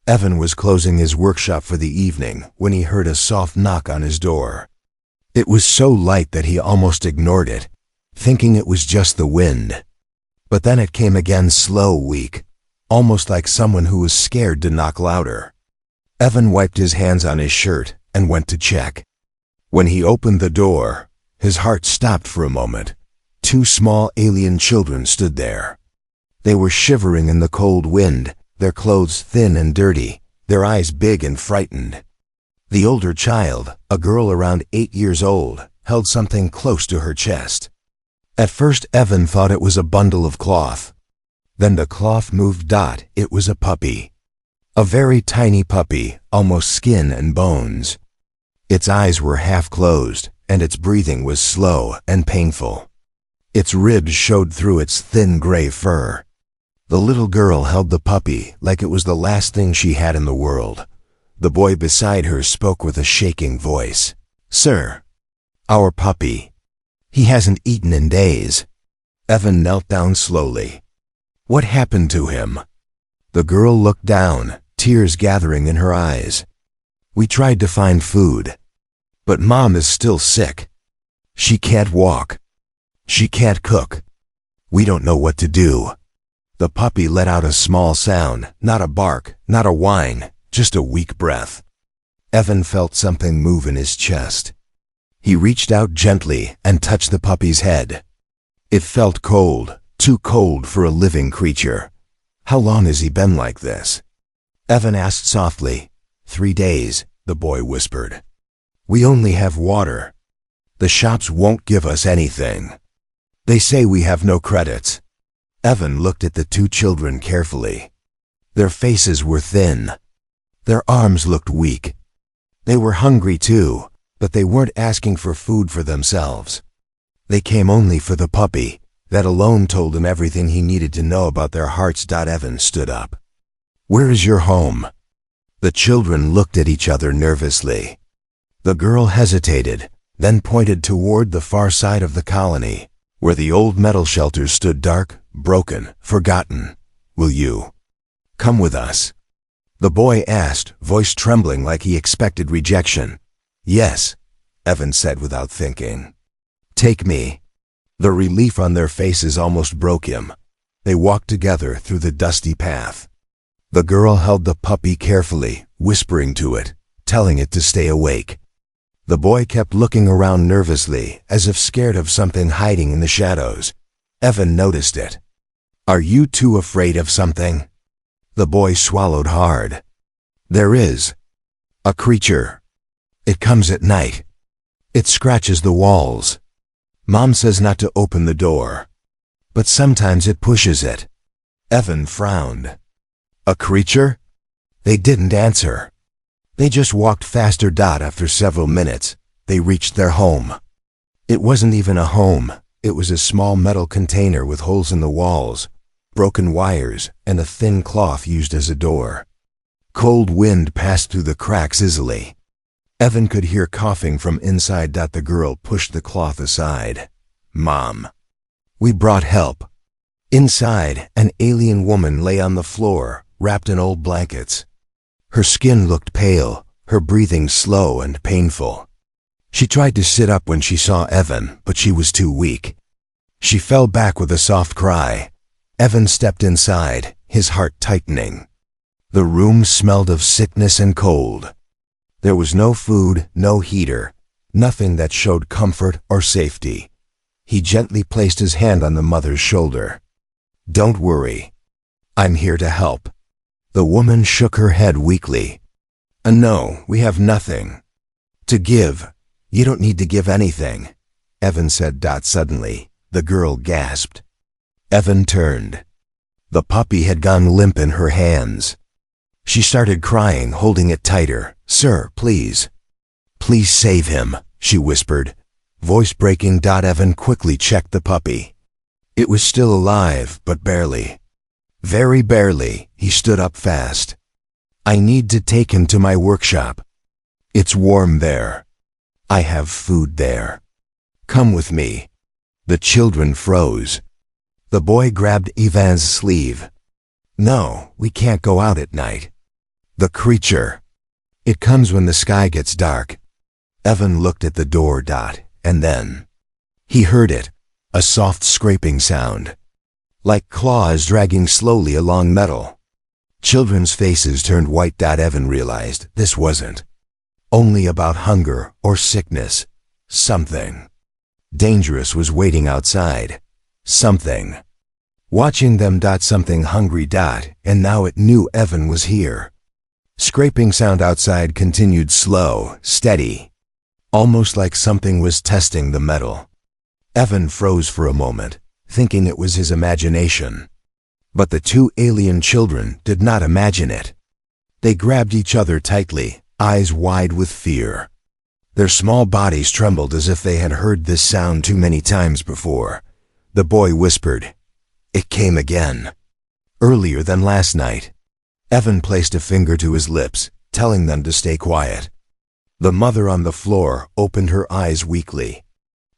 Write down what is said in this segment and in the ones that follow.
Evan was closing his workshop for the evening when he heard a soft knock on his door. It was so light that he almost ignored it, thinking it was just the wind. But then it came again, slow, weak, almost like someone who was scared to knock louder. Evan wiped his hands on his shirt and went to check. When he opened the door, his heart stopped for a moment. 2 small alien children stood there. They were shivering in the cold wind, their clothes thin and dirty, their eyes big and frightened. The older child, a girl around 8 years old, held something close to her chest. At first Evan thought it was a bundle of cloth. Then the cloth moved. It was a puppy. A very tiny puppy, almost skin and bones. Its eyes were half closed, and its breathing was slow and painful. Its ribs showed through its thin gray fur. The little girl held the puppy like it was the last thing she had in the world. The boy beside her spoke with a shaking voice. "Sir, our puppy. He hasn't eaten in days." Evan knelt down slowly. "What happened to him?" The girl looked down, tears gathering in her eyes. "We tried to find food. But Mom is still sick. She can't walk. She can't cook. We don't know what to do." The puppy let out a small sound, not a bark, not a whine, just a weak breath. Evan felt something move in his chest. He reached out gently and touched the puppy's head. It felt cold, too cold for a living creature. "How long has he been like this?" Evan asked softly. 3 days, the boy whispered. "We only have water. The shops won't give us anything. They say we have no credits." Evan looked at the 2 children carefully. Their faces were thin. Their arms looked weak. They were hungry too, but they weren't asking for food for themselves. They came only for the puppy. That alone told him everything he needed to know about their hearts. Evan stood up. "Where is your home?" The children looked at each other nervously. The girl hesitated, then pointed toward the far side of the colony, where the old metal shelters stood dark, broken, forgotten. "Will you come with us?" the boy asked, voice trembling like he expected rejection. "Yes," Evan said without thinking. "Take me." The relief on their faces almost broke him. They walked together through the dusty path. The girl held the puppy carefully, whispering to it, telling it to stay awake. The boy kept looking around nervously, as if scared of something hiding in the shadows. Evan noticed it. "Are you too afraid of something?" The boy swallowed hard. "There is. A creature. It comes at night. It scratches the walls. Mom says not to open the door. But sometimes it pushes it." Evan frowned. "A creature?" They didn't answer. They just walked faster. After several minutes, they reached their home. It wasn't even a home. It was a small metal container with holes in the walls, broken wires, and a thin cloth used as a door. Cold wind passed through the cracks easily. Evan could hear coughing from inside. The girl pushed the cloth aside. "Mom, we brought help." Inside, an alien woman lay on the floor, wrapped in old blankets. Her skin looked pale, her breathing slow and painful. She tried to sit up when she saw Evan, but she was too weak. She fell back with a soft cry. Evan stepped inside, his heart tightening. The room smelled of sickness and cold. There was no food, no heater, nothing that showed comfort or safety. He gently placed his hand on the mother's shoulder. "Don't worry. I'm here to help." The woman shook her head weakly. "No, we have nothing to give. You don't need to give anything," Evan said. Suddenly, the girl gasped. Evan turned. The puppy had gone limp in her hands. She started crying, holding it tighter. "Sir, please. Please save him," she whispered, voice breaking. Evan quickly checked the puppy. It was still alive, but barely. Very barely. He stood up fast. "I need to take him to my workshop. It's warm there. I have food there. Come with me." The children froze. The boy grabbed Ivan's sleeve. "No, we can't go out at night." The creature. It comes when the sky gets dark. Evan looked at the door. And then he heard it, a soft scraping sound, like claws dragging slowly along metal. Children's faces turned white. Evan realized this wasn't only about hunger or sickness. Something dangerous was waiting outside. Something watching them. Something hungry. And now it knew Evan was here. Scraping sound outside continued, slow, steady, almost like something was testing the metal. Evan froze for a moment, thinking it was his imagination. But the two alien children did not imagine it. They grabbed each other tightly, eyes wide with fear. Their small bodies trembled as if they had heard this sound too many times before. The boy whispered, "It came again. Earlier than last night." Evan placed a finger to his lips, telling them to stay quiet. The mother on the floor opened her eyes weakly.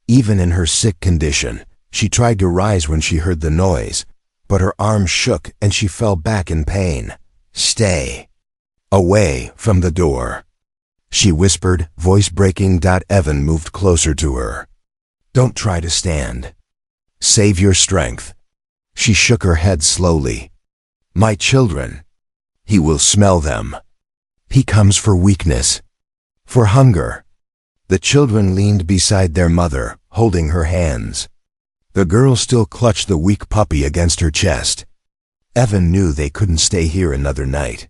Even in her sick condition, she tried to rise when she heard the noise, but her arms shook and she fell back in pain. "Stay away from the door," she whispered, voice breaking. Evan moved closer to her. "Don't try to stand. Save your strength." She shook her head slowly. "My children. He will smell them. He comes for weakness, for hunger." The children leaned beside their mother, holding her hands. The girl still clutched the weak puppy against her chest. Evan knew they couldn't stay here another night.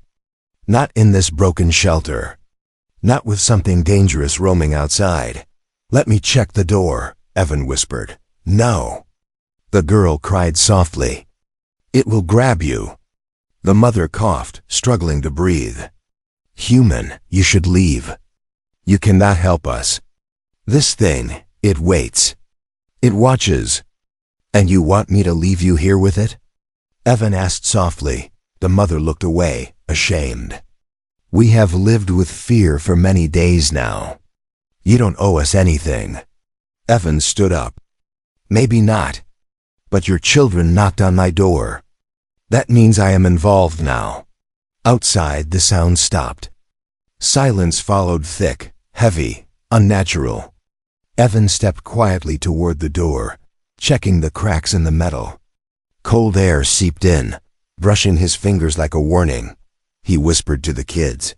Not in this broken shelter. Not with something dangerous roaming outside. "Let me check the door," Evan whispered. "No." The girl cried softly. "It will grab you." The mother coughed, struggling to breathe. "Human, you should leave. You cannot help us. This thing, it waits. It watches. And you want me to leave you here with it?" Evan asked softly. The mother looked away, ashamed. "We have lived with fear for many days now. You don't owe us anything." Evan stood up. "Maybe not. But your children knocked on my door. That means I am involved now." Outside, the sound stopped. Silence followed, thick, heavy, unnatural. Evan stepped quietly toward the door, checking the cracks in the metal. Cold air seeped in, brushing his fingers like a warning. He whispered to the kids,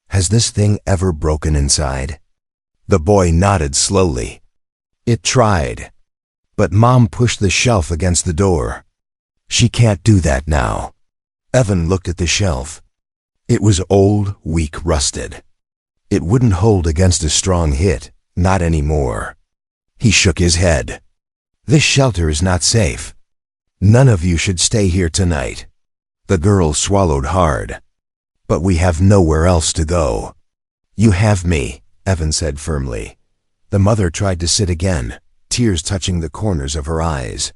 "Has this thing ever broken inside?" The boy nodded slowly. "It tried. But Mom pushed the shelf against the door. She can't do that now." Evan looked at the shelf. It was old, weak, rusted. It wouldn't hold against a strong hit, not anymore. He shook his head. "This shelter is not safe. None of you should stay here tonight." The girl swallowed hard. "But we have nowhere else to go." "You have me," Evan said firmly. The mother tried to sit again, tears touching the corners of her eyes.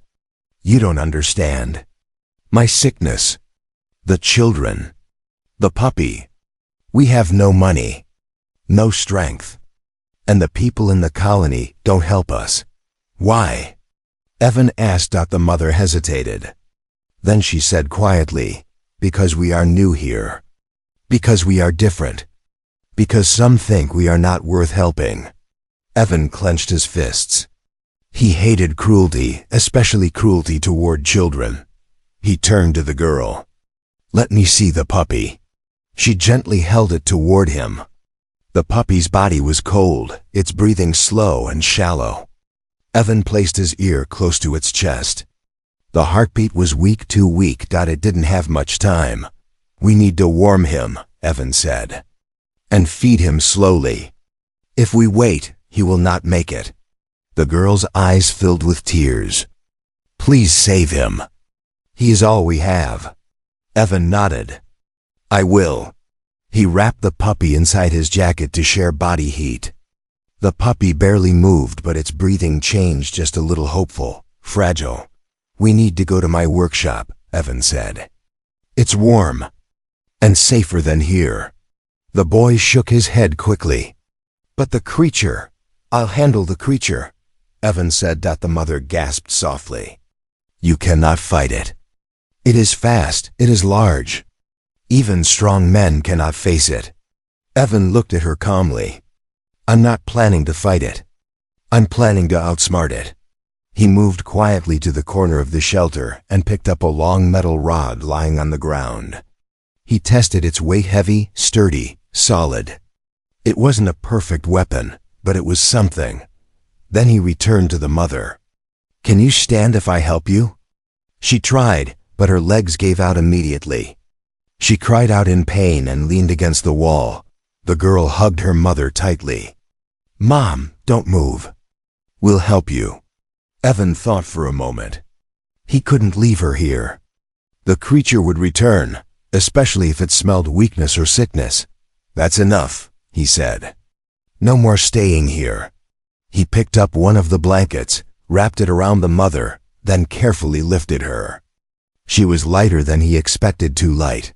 "You don't understand. My sickness. The children. The puppy. We have no money. No strength. And the people in the colony don't help us." "Why?" Evan asked. The mother hesitated. Then she said quietly, "Because we are new here. Because we are different. Because some think we are not worth helping." Evan clenched his fists. He hated cruelty, especially cruelty toward children. He turned to the girl. "Let me see the puppy." She gently held it toward him. The puppy's body was cold, its breathing slow and shallow. Evan placed his ear close to its chest. The heartbeat was weak, too weak. It didn't have much time. "We need to warm him," Evan said. "And feed him slowly. If we wait, he will not make it." The girl's eyes filled with tears. "Please save him. He is all we have." Evan nodded. "I will." He wrapped the puppy inside his jacket to share body heat. The puppy barely moved, but its breathing changed just a little, hopeful, fragile. "We need to go to my workshop," Evan said. "It's warm. And safer than here." The boy shook his head quickly. "But the creature. I'll handle the creature," Evan said. The mother gasped softly. "You cannot fight it. It is fast, it is large. Even strong men cannot face it. Evan looked at her calmly. I'm not planning to fight it. I'm planning to outsmart it. He moved quietly to the corner of the shelter and picked up a long metal rod lying on the ground. He tested its weight, heavy, sturdy, solid. It wasn't a perfect weapon, but it was something. Then he returned to the mother. Can you stand if I help you? She tried, but her legs gave out immediately. She cried out in pain and leaned against the wall. The girl hugged her mother tightly. Mom, don't move. We'll help you. Evan thought for a moment. He couldn't leave her here. The creature would return, especially if it smelled weakness or sickness. That's enough, he said. No more staying here. He picked up one of the blankets, wrapped it around the mother, then carefully lifted her. She was lighter than he expected, too light.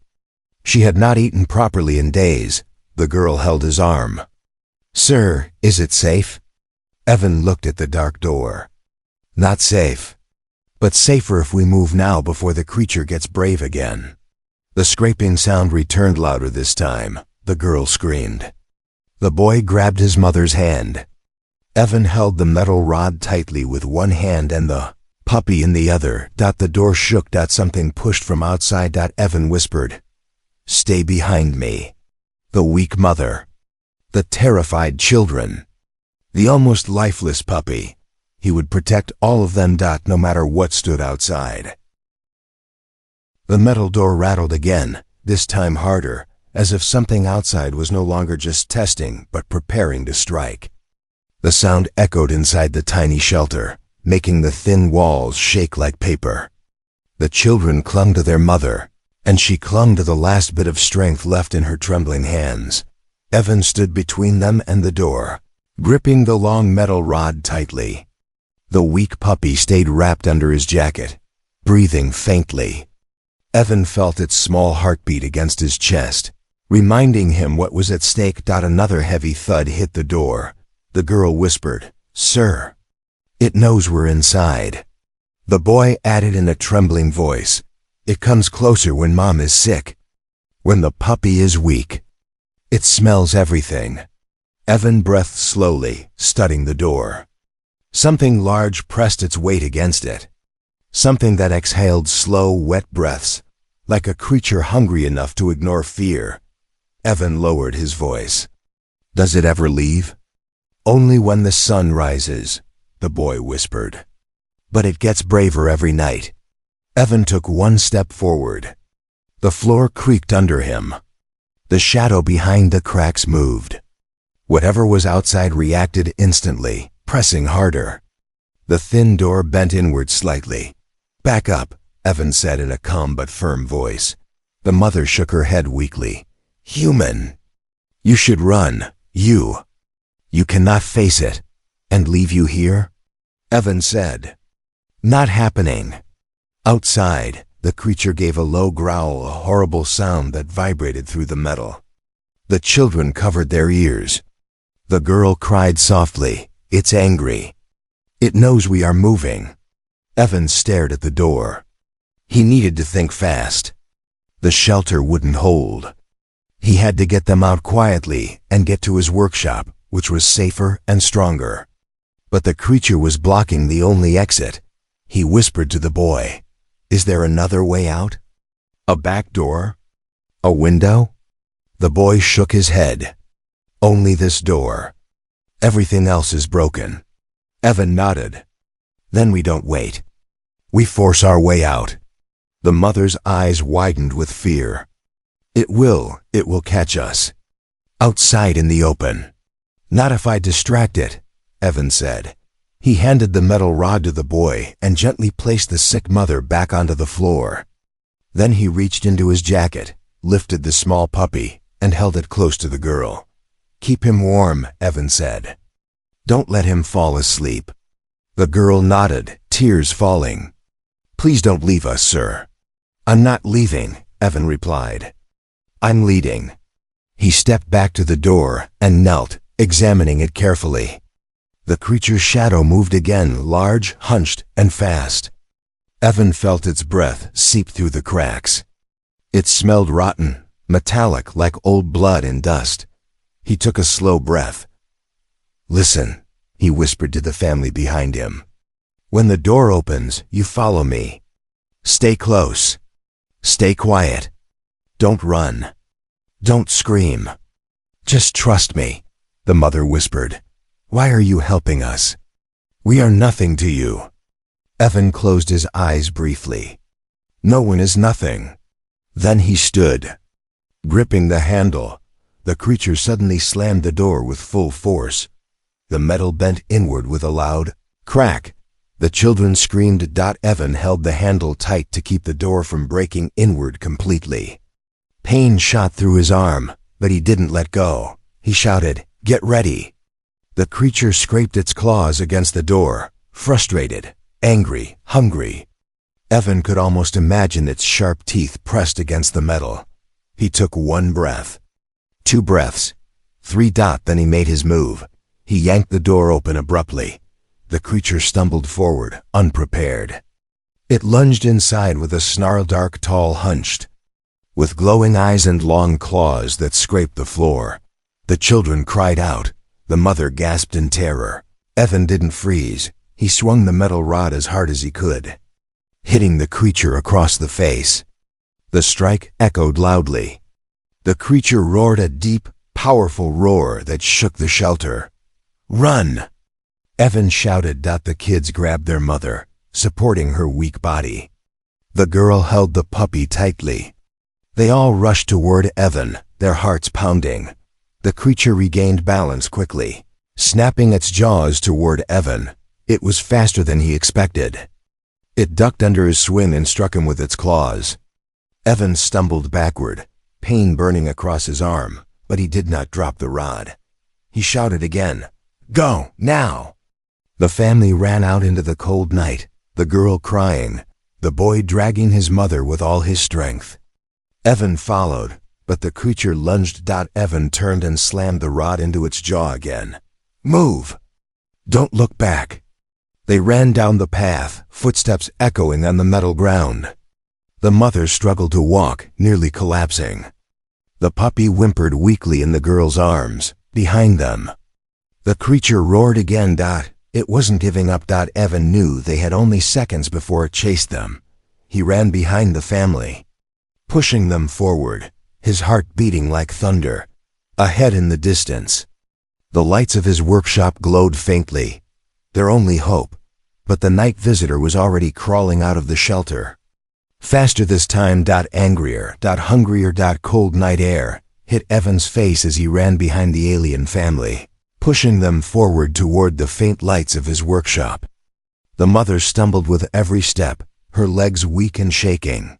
She had not eaten properly in days. The girl held his arm. Sir, is it safe? Evan looked at the dark door. Not safe. But safer if we move now before the creature gets brave again. The scraping sound returned louder this time. The girl screamed. The boy grabbed his mother's hand. Evan held the metal rod tightly with one hand and the puppy in the other. The door shook. Something pushed from outside. Evan whispered, Stay behind me. The weak mother. The terrified children. The almost lifeless puppy. He would protect all of them. No matter what stood outside. The metal door rattled again, this time harder, as if something outside was no longer just testing but preparing to strike. The sound echoed inside the tiny shelter, making the thin walls shake like paper. The children clung to their mother, and she clung to the last bit of strength left in her trembling hands. Evan stood between them and the door, gripping the long metal rod tightly. The weak puppy stayed wrapped under his jacket, breathing faintly. Evan felt its small heartbeat against his chest, reminding him what was at stake. Another heavy thud hit the door. The girl whispered, Sir. It knows we're inside. The boy added in a trembling voice, It comes closer when Mom is sick. When the puppy is weak. It smells everything. Evan breathed slowly, studying the door. Something large pressed its weight against it. Something that exhaled slow, wet breaths, like a creature hungry enough to ignore fear. Evan lowered his voice. Does it ever leave? Only when the sun rises, the boy whispered. But it gets braver every night. Evan took one step forward. The floor creaked under him. The shadow behind the cracks moved. Whatever was outside reacted instantly, pressing harder. The thin door bent inward slightly. Back up, Evan said in a calm but firm voice. The mother shook her head weakly. Human. You should run. You cannot face it. And leave you here? Evan said. Not happening. Outside, the creature gave a low growl, a horrible sound that vibrated through the metal. The children covered their ears. The girl cried softly. It's angry. It knows we are moving. Evan stared at the door. He needed to think fast. The shelter wouldn't hold. He had to get them out quietly and get to his workshop, which was safer and stronger. But the creature was blocking the only exit. He whispered to the boy, Is there another way out? A back door? A window? The boy shook his head. Only this door. Everything else is broken. Evan nodded. Then we don't wait. We force our way out. The mother's eyes widened with fear. It will catch us. Outside in the open. Not if I distract it, Evan said. He handed the metal rod to the boy and gently placed the sick mother back onto the floor. Then he reached into his jacket, lifted the small puppy, and held it close to the girl. Keep him warm, Evan said. Don't let him fall asleep. The girl nodded, tears falling. Please don't leave us, sir. I'm not leaving, Evan replied. I'm leading. He stepped back to the door and knelt, examining it carefully. The creature's shadow moved again, large, hunched, and fast. Evan felt its breath seep through the cracks. It smelled rotten, metallic like old blood and dust. He took a slow breath. "Listen," he whispered to the family behind him. "When the door opens, you follow me. Stay close. Stay quiet. Don't run. Don't scream. Just trust me," the mother whispered. "Why are you helping us? We are nothing to you." Evan closed his eyes briefly. No one is nothing. Then he stood. Gripping the handle, the creature suddenly slammed the door with full force. The metal bent inward with a loud crack. The children screamed. Evan held the handle tight to keep the door from breaking inward completely. Pain shot through his arm, but he didn't let go. He shouted, "Get ready!" The creature scraped its claws against the door, frustrated, angry, hungry. Evan could almost imagine its sharp teeth pressed against the metal. He took one breath. 2 breaths. 3. Then he made his move. He yanked the door open abruptly. The creature stumbled forward, unprepared. It lunged inside with a snarl, dark, tall, hunched, with glowing eyes and long claws that scraped the floor. The children cried out. The mother gasped in terror. Evan didn't freeze. He swung the metal rod as hard as he could, hitting the creature across the face. The strike echoed loudly. The creature roared a deep, powerful roar that shook the shelter. "Run!" Evan shouted. The kids grabbed their mother, supporting her weak body. The girl held the puppy tightly. They all rushed toward Evan, their hearts pounding. The creature regained balance quickly, snapping its jaws toward Evan. It was faster than he expected. It ducked under his swing and struck him with its claws. Evan stumbled backward, pain burning across his arm, but he did not drop the rod. He shouted again, "Go, now!" The family ran out into the cold night, the girl crying, the boy dragging his mother with all his strength. Evan followed, but the creature lunged. Evan turned and slammed the rod into its jaw again. "Move! Don't look back!" They ran down the path, footsteps echoing on the metal ground. The mother struggled to walk, nearly collapsing. The puppy whimpered weakly in the girl's arms, behind them. The creature roared again. It wasn't giving up. Evan knew they had only seconds before it chased them. He ran behind the family, pushing them forward, his heart beating like thunder. Ahead in the distance, the lights of his workshop glowed faintly, their only hope, but the night visitor was already crawling out of the shelter. Faster this time. Angrier, hungrier. Cold night air hit Evan's face as he ran behind the alien family, pushing them forward toward the faint lights of his workshop. The mother stumbled with every step, her legs weak and shaking.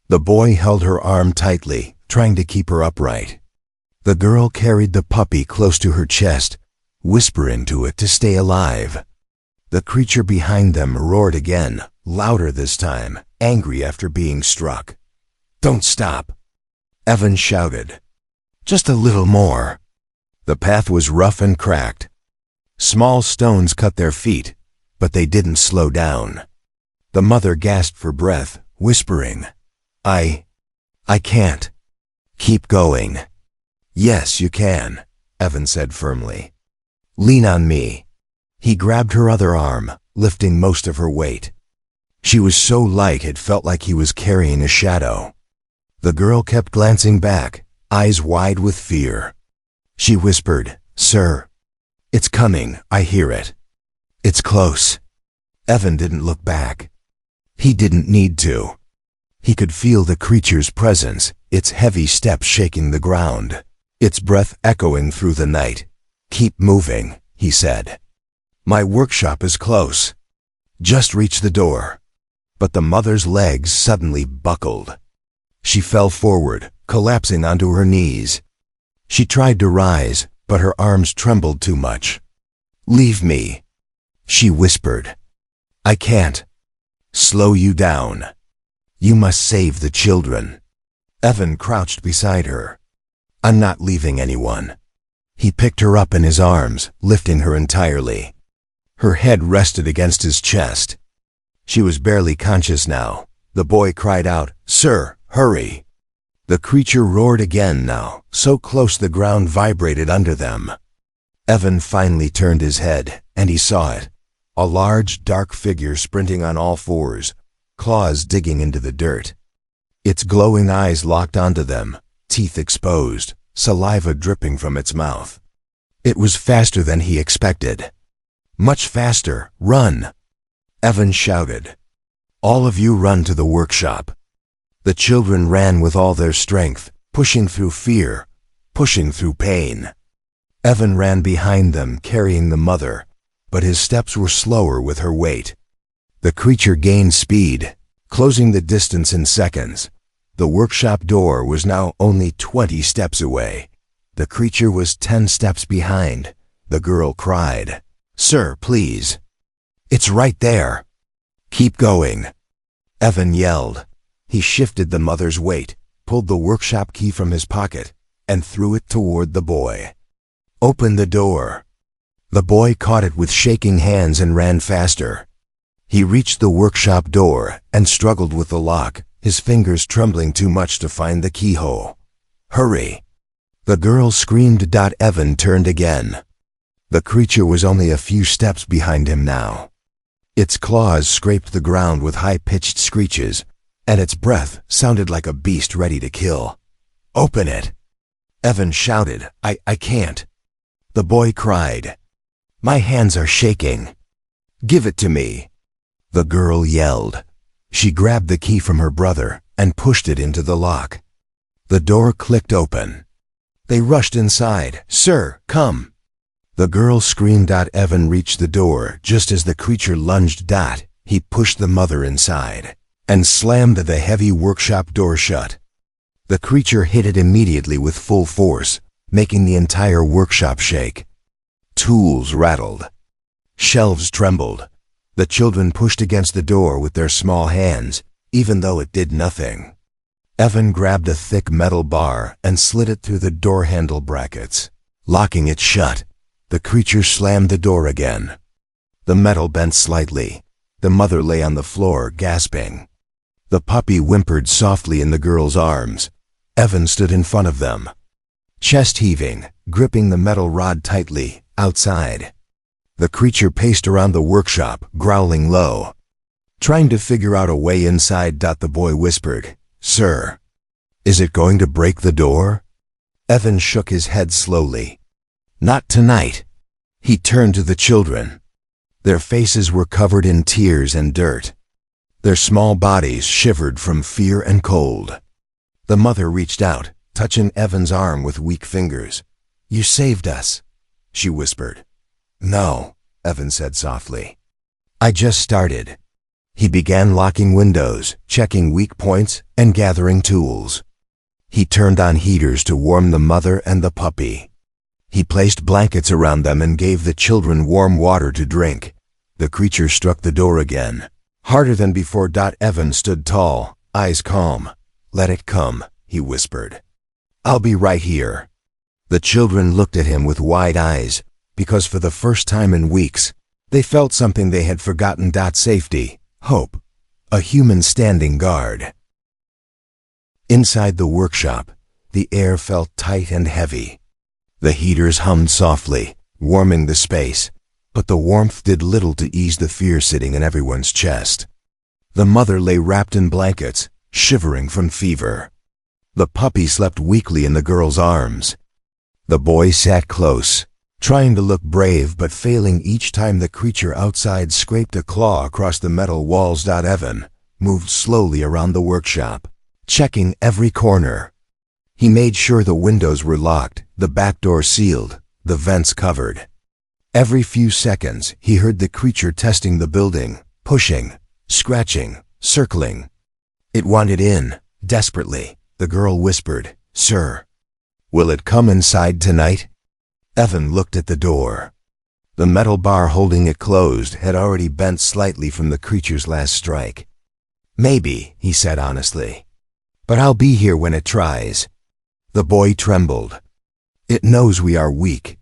The boy held her arm tightly, trying to keep her upright. The girl carried the puppy close to her chest, whispering to it to stay alive. The creature behind them roared again, louder this time, angry after being struck. "Don't stop!" Evan shouted. "Just a little more." The path was rough and cracked. Small stones cut their feet, but they didn't slow down. The mother gasped for breath, whispering, I can't. Keep going." "Yes, you can," Evan said firmly. "Lean on me." He grabbed her other arm, lifting most of her weight. She was so light it felt like he was carrying a shadow. The girl kept glancing back, eyes wide with fear. She whispered, "Sir, it's coming, I hear it. It's close." Evan didn't look back. He didn't need to. He could feel the creature's presence, its heavy steps shaking the ground, its breath echoing through the night. "Keep moving," he said. "My workshop is close. Just reach the door." But the mother's legs suddenly buckled. She fell forward, collapsing onto her knees. She tried to rise, but her arms trembled too much. "Leave me," she whispered. "I can't slow you down. You must save the children." Evan crouched beside her. "I'm not leaving anyone." He picked her up in his arms, lifting her entirely. Her head rested against his chest. She was barely conscious now. The boy cried out, "Sir, hurry!" The creature roared again now, so close the ground vibrated under them. Evan finally turned his head, and he saw it. A large, dark figure sprinting on all fours, claws digging into the dirt. Its glowing eyes locked onto them, teeth exposed, saliva dripping from its mouth. It was faster than he expected. Much faster. Run! Evan shouted. All of you run to the workshop. The children ran with all their strength, pushing through fear, pushing through pain. Evan ran behind them, carrying the mother, but his steps were slower with her weight. The creature gained speed, closing the distance in seconds. The workshop door was now only 20 steps away. The creature was 10 steps behind. The girl cried, "Sir, please." "It's right there." "Keep going." Evan yelled. He shifted the mother's weight, pulled the workshop key from his pocket, and threw it toward the boy. "Open the door." The boy caught it with shaking hands and ran faster. He reached the workshop door and struggled with the lock, his fingers trembling too much to find the keyhole. "Hurry!" The girl screamed. Evan turned again. The creature was only a few steps behind him now. Its claws scraped the ground with high-pitched screeches, and its breath sounded like a beast ready to kill. "Open it!" Evan shouted. I can't." The boy cried. "My hands are shaking." "Give it to me." The girl yelled. She grabbed the key from her brother and pushed it into the lock. The door clicked open. They rushed inside. "Sir, come." The girl screamed. Evan reached the door just as the creature lunged. He pushed the mother inside and slammed the heavy workshop door shut. The creature hit it immediately with full force, making the entire workshop shake. Tools rattled. Shelves trembled. The children pushed against the door with their small hands, even though it did nothing. Evan grabbed a thick metal bar and slid it through the door handle brackets. Locking it shut, the creature slammed the door again. The metal bent slightly. The mother lay on the floor, gasping. The puppy whimpered softly in the girl's arms. Evan stood in front of them, chest heaving, gripping the metal rod tightly, outside. The creature paced around the workshop, growling low. Trying to figure out a way inside. The boy whispered, "Sir, is it going to break the door?" Evan shook his head slowly. "Not tonight." He turned to the children. Their faces were covered in tears and dirt. Their small bodies shivered from fear and cold. The mother reached out, touching Evan's arm with weak fingers. "You saved us," she whispered. "No," Evan said softly. "I just started." He began locking windows, checking weak points, and gathering tools. He turned on heaters to warm the mother and the puppy. He placed blankets around them and gave the children warm water to drink. The creature struck the door again, harder than before. Evan stood tall, eyes calm. "Let it come," he whispered. "I'll be right here." The children looked at him with wide eyes, because for the first time in weeks, they felt something they had forgotten. Safety, hope, a human standing guard. Inside the workshop, the air felt tight and heavy. The heaters hummed softly, warming the space, but the warmth did little to ease the fear sitting in everyone's chest. The mother lay wrapped in blankets, shivering from fever. The puppy slept weakly in the girl's arms. The boy sat close, trying to look brave but failing each time the creature outside scraped a claw across the metal walls. Evan moved slowly around the workshop, checking every corner. He made sure the windows were locked, the back door sealed, the vents covered. Every few seconds, he heard the creature testing the building, pushing, scratching, circling. It wanted in, desperately. The girl whispered, "Sir, will it come inside tonight?" Evan looked at the door. The metal bar holding it closed had already bent slightly from the creature's last strike. "Maybe," he said honestly, "but I'll be here when it tries." The boy trembled. "It knows we are weak.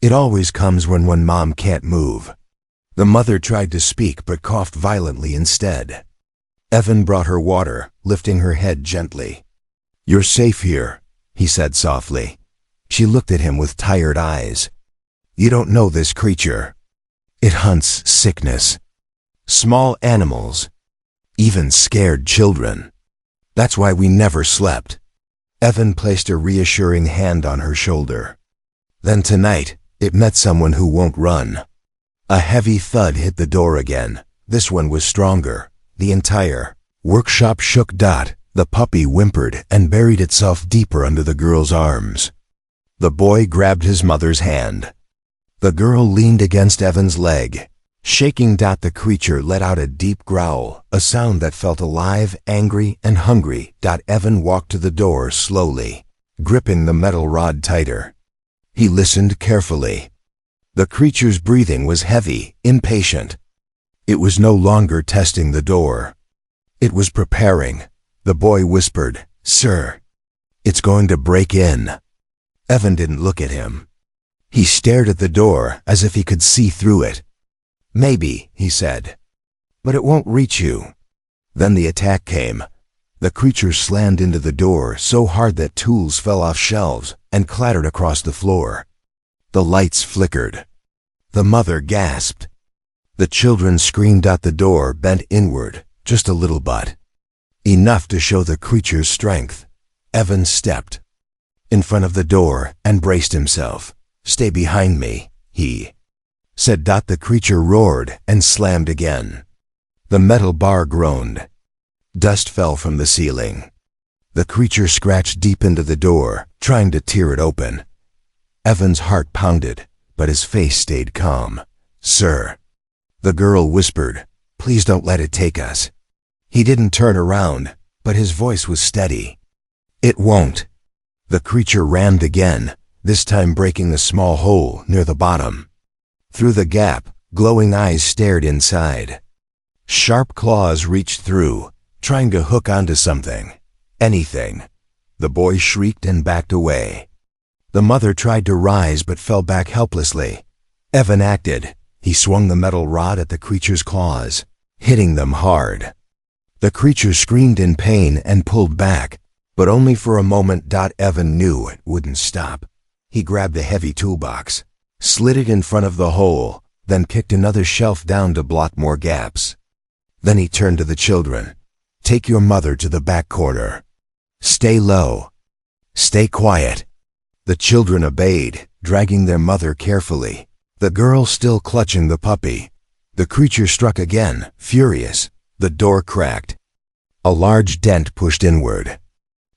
It always comes when Mom can't move." The mother tried to speak but coughed violently instead. Evan brought her water, lifting her head gently. "You're safe here," he said softly. She looked at him with tired eyes. "You don't know this creature. It hunts sickness, small animals, even scared children. That's why we never slept." Evan placed a reassuring hand on her shoulder. "Then tonight, it met someone who won't run." A heavy thud hit the door again. This one was stronger. The entire workshop shook. The puppy whimpered and buried itself deeper under the girl's arms. The boy grabbed his mother's hand. The girl leaned against Evan's leg, shaking. The creature let out a deep growl, a sound that felt alive, angry, and hungry. Evan walked to the door slowly, gripping the metal rod tighter. He listened carefully. The creature's breathing was heavy, impatient. It was no longer testing the door. It was preparing. The boy whispered, "Sir, it's going to break in." Evan didn't look at him. He stared at the door as if he could see through it. "Maybe," he said, "but it won't reach you." Then the attack came. The creature slammed into the door so hard that tools fell off shelves and clattered across the floor. The lights flickered. The mother gasped. The children screamed. The door bent inward, just a little but enough to show the creature's strength. Evan stepped in front of the door and braced himself. "Stay behind me," he said. The creature roared and slammed again. The metal bar groaned. Dust fell from the ceiling. The creature scratched deep into the door, trying to tear it open. Evan's heart pounded, but his face stayed calm. "Sir," the girl whispered, "please don't let it take us." He didn't turn around, but his voice was steady. "It won't." The creature rammed again, this time breaking the small hole near the bottom. Through the gap, glowing eyes stared inside. Sharp claws reached through, trying to hook onto something. Anything. The boy shrieked and backed away. The mother tried to rise but fell back helplessly. Evan acted. He swung the metal rod at the creature's claws, hitting them hard. The creature screamed in pain and pulled back, but only for a moment. Evan knew it wouldn't stop. He grabbed a heavy toolbox, slid it in front of the hole, then kicked another shelf down to block more gaps. Then he turned to the children. "Take your mother to the back corner. Stay low. Stay quiet." The children obeyed, dragging their mother carefully, the girl still clutching the puppy. The creature struck again, furious. The door cracked. A large dent pushed inward.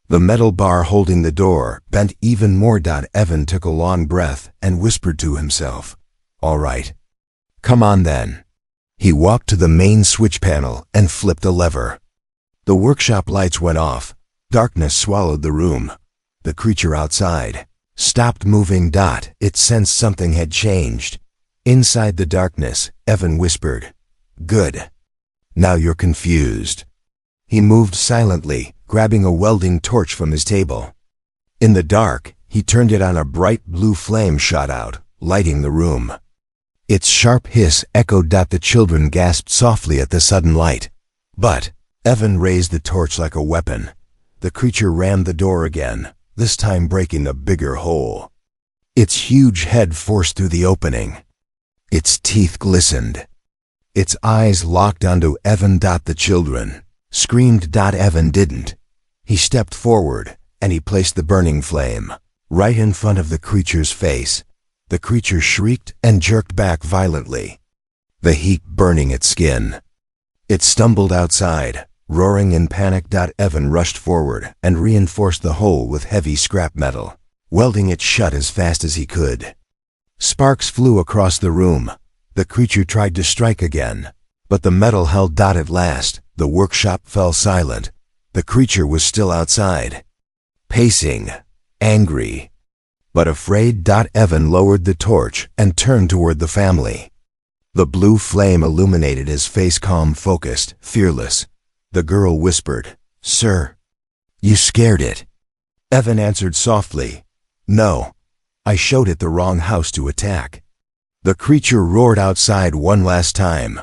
The metal bar holding the door bent even more. Evan took a long breath and whispered to himself, "All right. Come on then." He walked to the main switch panel and flipped a lever. The workshop lights went off. Darkness swallowed the room. The creature outside stopped moving. It sensed something had changed. Inside the darkness, Evan whispered, "Good. Now you're confused." He moved silently, grabbing a welding torch from his table. In the dark, he turned it on. A bright blue flame shot out, lighting the room. Its sharp hiss echoed. The children gasped softly at the sudden light. But Evan raised the torch like a weapon. The creature rammed the door again, this time breaking a bigger hole. Its huge head forced through the opening. Its teeth glistened. Its eyes locked onto Evan. The children screamed. Evan didn't. He stepped forward, and he placed the burning flame right in front of the creature's face. The creature shrieked and jerked back violently, the heat burning its skin. It stumbled outside, roaring in panic. Evan rushed forward and reinforced the hole with heavy scrap metal, welding it shut as fast as he could. Sparks flew across the room. The creature tried to strike again, but the metal held. At last, the workshop fell silent. The creature was still outside, pacing, angry, but afraid. Evan lowered the torch and turned toward the family. The blue flame illuminated his face, calm, focused, fearless. The girl whispered, "Sir, you scared it." Evan answered softly, "No, I showed it the wrong house to attack." The creature roared outside one last time,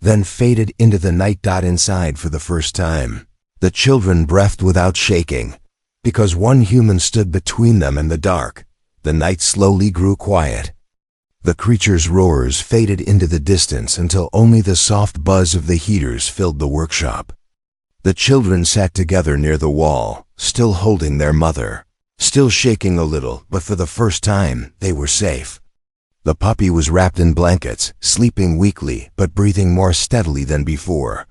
then faded into the night. Inside, for the first time, the children breathed without shaking. Because one human stood between them and the dark, the night slowly grew quiet. The creature's roars faded into the distance until only the soft buzz of the heaters filled the workshop. The children sat together near the wall, still holding their mother, still shaking a little, but for the first time, they were safe. The puppy was wrapped in blankets, sleeping weakly but breathing more steadily than before.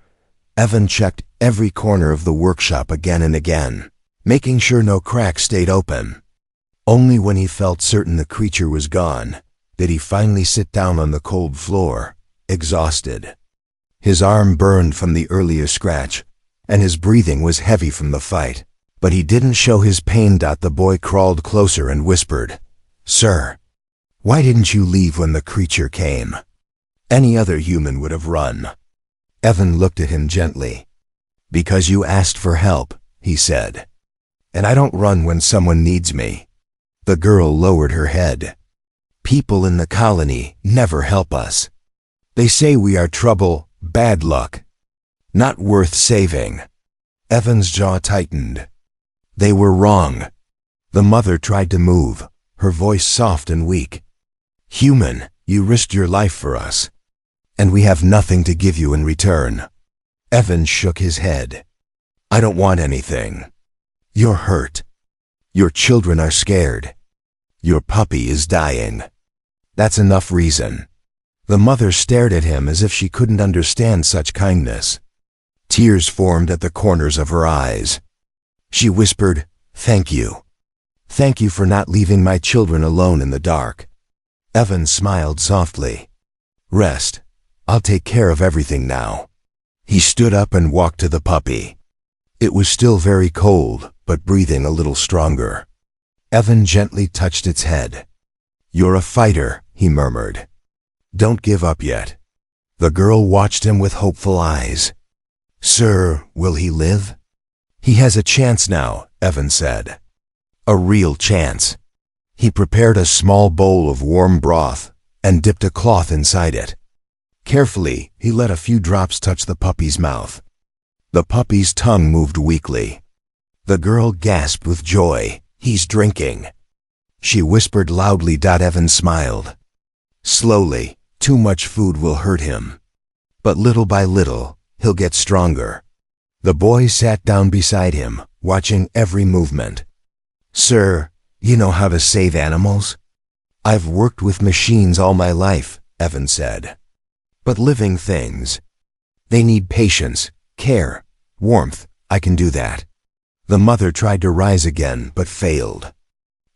Evan checked every corner of the workshop again and again, making sure no crack stayed open. Only when he felt certain the creature was gone did he finally sit down on the cold floor, exhausted. His arm burned from the earlier scratch, and his breathing was heavy from the fight. But he didn't show his pain. The boy crawled closer and whispered, "Sir, why didn't you leave when the creature came? Any other human would have run." Evan looked at him gently. "Because you asked for help," he said. "And I don't run when someone needs me." The girl lowered her head. "People in the colony never help us. They say we are trouble, bad luck, not worth saving." Evan's jaw tightened. They were wrong. The mother tried to move, her voice soft and weak. "Human, you risked your life for us, and we have nothing to give you in return." Evan shook his head. "I don't want anything. You're hurt. Your children are scared. Your puppy is dying. That's enough reason." The mother stared at him as if she couldn't understand such kindness. Tears formed at the corners of her eyes. She whispered, "Thank you. Thank you for not leaving my children alone in the dark." Evan smiled softly. "Rest. I'll take care of everything now." He stood up and walked to the puppy. It was still very cold, but breathing a little stronger. Evan gently touched its head. "You're a fighter," he murmured. "Don't give up yet." The girl watched him with hopeful eyes. "Sir, will he live?" "He has a chance now," Evan said. "A real chance." He prepared a small bowl of warm broth and dipped a cloth inside it. Carefully, he let a few drops touch the puppy's mouth. The puppy's tongue moved weakly. The girl gasped with joy. "He's drinking." She whispered loudly. Evan smiled. "Slowly, too much food will hurt him. But little by little, he'll get stronger." The boy sat down beside him, watching every movement. "Sir, you know how to save animals?" "I've worked with machines all my life," Evan said. "But living things, they need patience, care, warmth. I can do that." The mother tried to rise again, but failed.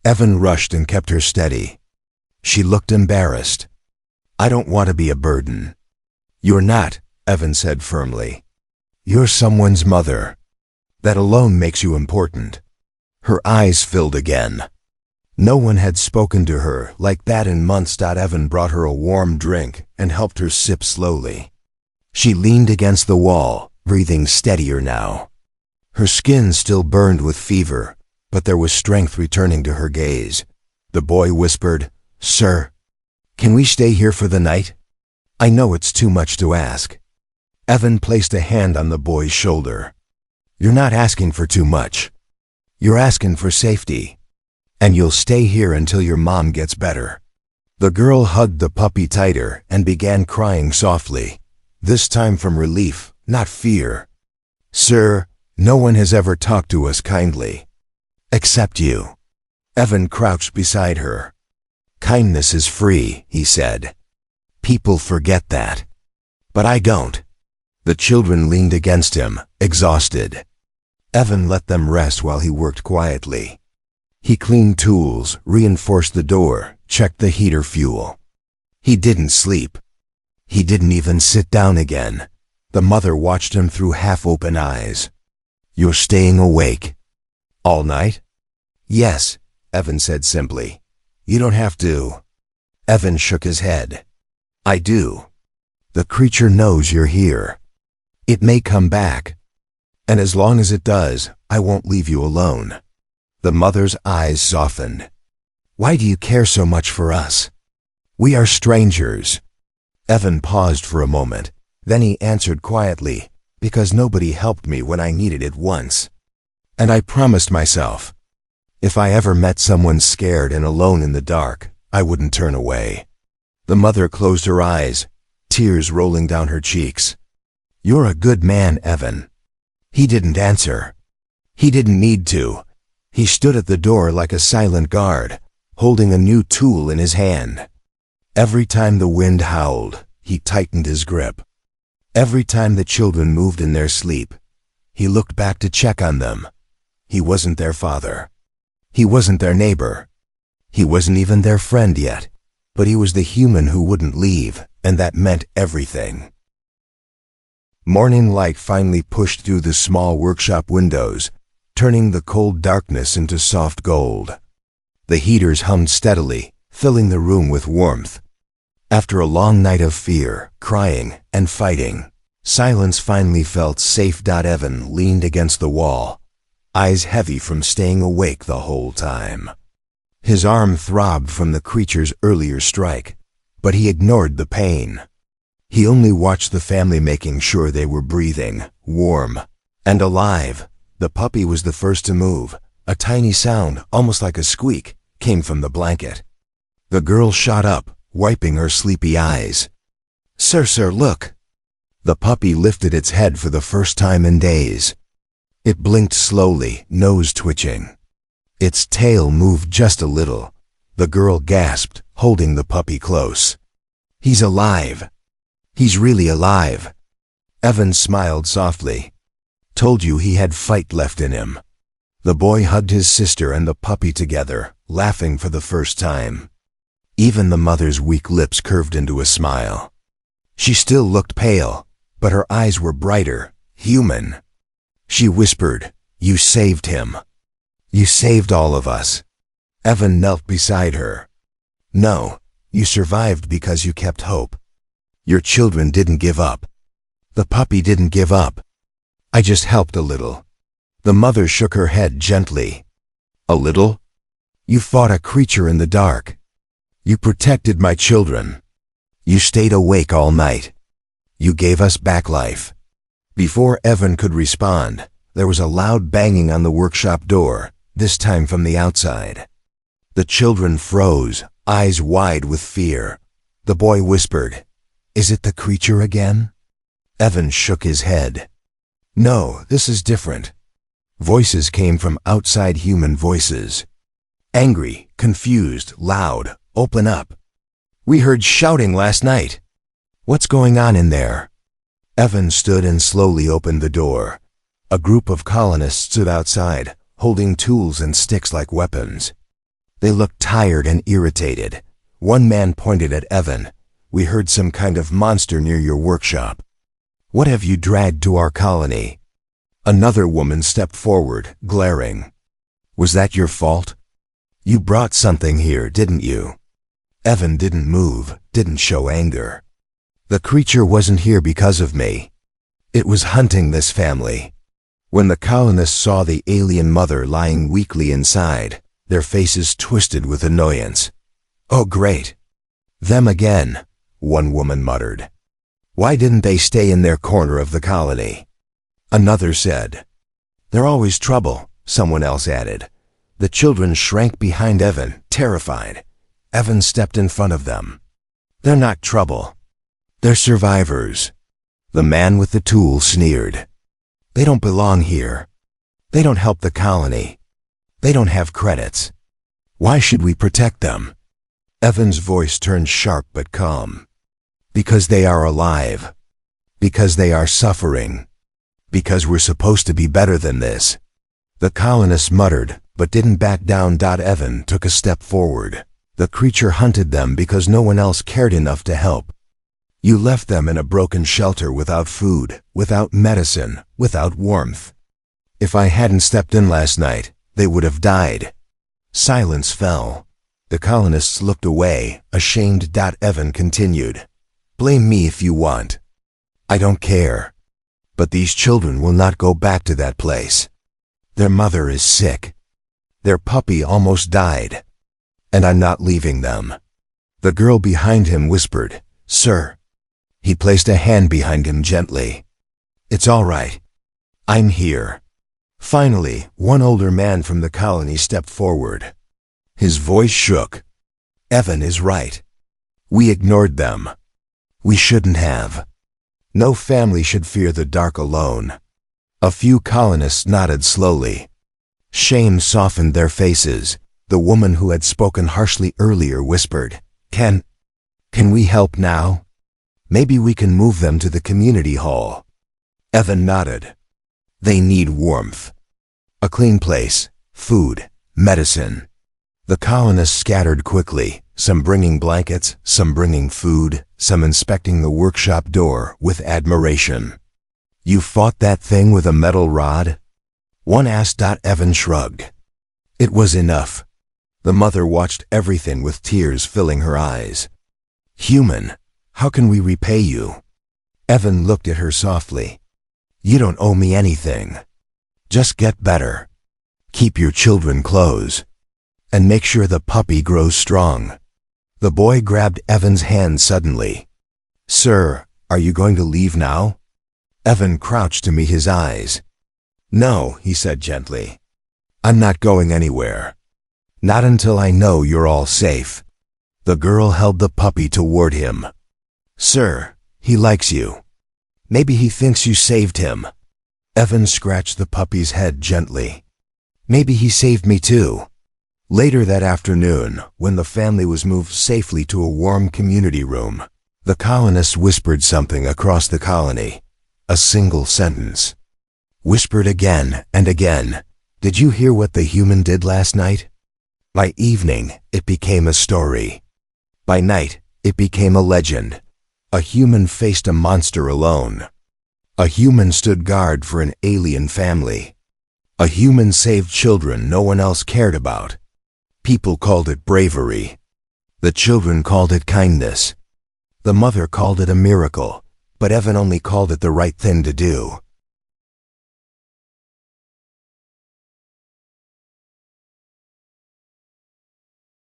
Evan rushed and kept her steady. She looked embarrassed. "I don't want to be a burden." "You're not," Evan said firmly. "You're someone's mother. That alone makes you important." Her eyes filled again. No one had spoken to her like that in months. Evan brought her a warm drink and helped her sip slowly. She leaned against the wall, breathing steadier now. Her skin still burned with fever, but there was strength returning to her gaze. The boy whispered, "Sir, can we stay here for the night? I know it's too much to ask." Evan placed a hand on the boy's shoulder. "You're not asking for too much. You're asking for safety. And you'll stay here until your mom gets better." The girl hugged the puppy tighter and began crying softly, this time from relief, not fear. "Sir, no one has ever talked to us kindly. Except you." Evan crouched beside her. "Kindness is free," he said. "People forget that. But I don't." The children leaned against him, exhausted. Evan let them rest while he worked quietly. He cleaned tools, reinforced the door, checked the heater fuel. He didn't sleep. He didn't even sit down again. The mother watched him through half-open eyes. "You're staying awake?" "All night?" "Yes," Evan said simply. "You don't have to." Evan shook his head. "I do. The creature knows you're here. It may come back. And as long as it does, I won't leave you alone." The mother's eyes softened. "Why do you care so much for us? We are strangers." Evan paused for a moment. Then he answered quietly, "Because nobody helped me when I needed it once. And I promised myself, If I ever met someone scared and alone in the dark, I wouldn't turn away. The mother closed her eyes, tears rolling down her cheeks. You're a good man, Evan. He didn't answer. He didn't need to. He stood at the door like a silent guard, holding a new tool in his hand. Every time the wind howled, he tightened his grip. Every time the children moved in their sleep, he looked back to check on them. He wasn't their father. He wasn't their neighbor. He wasn't even their friend yet, but he was the human who wouldn't leave, and that meant everything. Morning light finally pushed through the small workshop windows, turning the cold darkness into soft gold. The heaters hummed steadily, filling the room with warmth. After a long night of fear, crying, and fighting, silence finally felt safe. Evan leaned against the wall, eyes heavy from staying awake the whole time. His arm throbbed from the creature's earlier strike, but he ignored the pain. He only watched the family, making sure they were breathing, warm, and alive. The puppy was the first to move. A tiny sound, almost like a squeak, came from the blanket. The girl shot up, wiping her sleepy eyes. Sir, look." The puppy lifted its head for the first time in days. It blinked slowly, nose twitching. Its tail moved just a little. The girl gasped, holding the puppy close. "He's alive. He's really alive." Evan smiled softly. "Told you he had fight left in him." The boy hugged his sister and the puppy together, laughing for the first time. Even the mother's weak lips curved into a smile. She still looked pale, but her eyes were brighter, human. She whispered, "You saved him. You saved all of us." Evan knelt beside her. "No, you survived because you kept hope. Your children didn't give up. The puppy didn't give up. I just helped a little." The mother shook her head gently. "A little? You fought a creature in the dark. You protected my children. You stayed awake all night. You gave us back life." Before Evan could respond, there was a loud banging on the workshop door, this time from the outside. The children froze, eyes wide with fear. The boy whispered, "Is it the creature again?" Evan shook his head. "No, this is different." Voices came from outside, human voices. Angry, confused, loud. "Open up. We heard shouting last night. What's going on in there?" Evan stood and slowly opened the door. A group of colonists stood outside, holding tools and sticks like weapons. They looked tired and irritated. One man pointed at Evan. "We heard some kind of monster near your workshop. What have you dragged to our colony?" Another woman stepped forward, glaring. "Was that your fault? You brought something here, didn't you?" Evan didn't move, didn't show anger. "The creature wasn't here because of me. It was hunting this family." When the colonists saw the alien mother lying weakly inside, their faces twisted with annoyance. "Oh, great. Them again," one woman muttered. "Why didn't they stay in their corner of the colony?" Another said. "They're always trouble," someone else added. The children shrank behind Evan, terrified. Evan stepped in front of them. "They're not trouble. They're survivors." The man with the tool sneered. "They don't belong here. They don't help the colony. They don't have credits. Why should we protect them?" Evan's voice turned sharp but calm. "Because they are alive. Because they are suffering. Because we're supposed to be better than this." The colonists muttered, but didn't back down. Evan took a step forward. "The creature hunted them because no one else cared enough to help. You left them in a broken shelter without food, without medicine, without warmth. If I hadn't stepped in last night, they would have died." Silence fell. The colonists looked away, ashamed. Evan continued, "Blame me if you want. I don't care. But these children will not go back to that place. Their mother is sick. Their puppy almost died. And I'm not leaving them." The girl behind him whispered, "Sir." He placed a hand behind him gently. "It's all right. I'm here." Finally, one older man from the colony stepped forward. His voice shook. Evan is right. We ignored them. We shouldn't have. No family should fear the dark alone. A few colonists nodded slowly. Shame softened their faces. The woman who had spoken harshly earlier whispered, Can we help now? Maybe we can move them to the community hall." Evan nodded. "They need warmth. A clean place, food, medicine." The colonists scattered quickly, some bringing blankets, some bringing food, some inspecting the workshop door with admiration. "You fought that thing with a metal rod?" one asked. Evan shrugged. It was enough. The mother watched everything with tears filling her eyes. "Human, how can we repay you?" Evan looked at her softly. "You don't owe me anything. Just get better. Keep your children close. And make sure the puppy grows strong." The boy grabbed Evan's hand suddenly. "Sir, are you going to leave now?" Evan crouched to meet his eyes. "No," he said gently. "I'm not going anywhere. Not until I know you're all safe." The girl held the puppy toward him. "Sir, he likes you. Maybe he thinks you saved him." Evan scratched the puppy's head gently. "Maybe he saved me too." Later that afternoon, when the family was moved safely to a warm community room, the colonists whispered something across the colony. A single sentence. Whispered again and again. "Did you hear what the human did last night?" By evening, it became a story. By night, it became a legend. A human faced a monster alone. A human stood guard for an alien family. A human saved children no one else cared about. People called it bravery. The children called it kindness. The mother called it a miracle, but Evan only called it the right thing to do.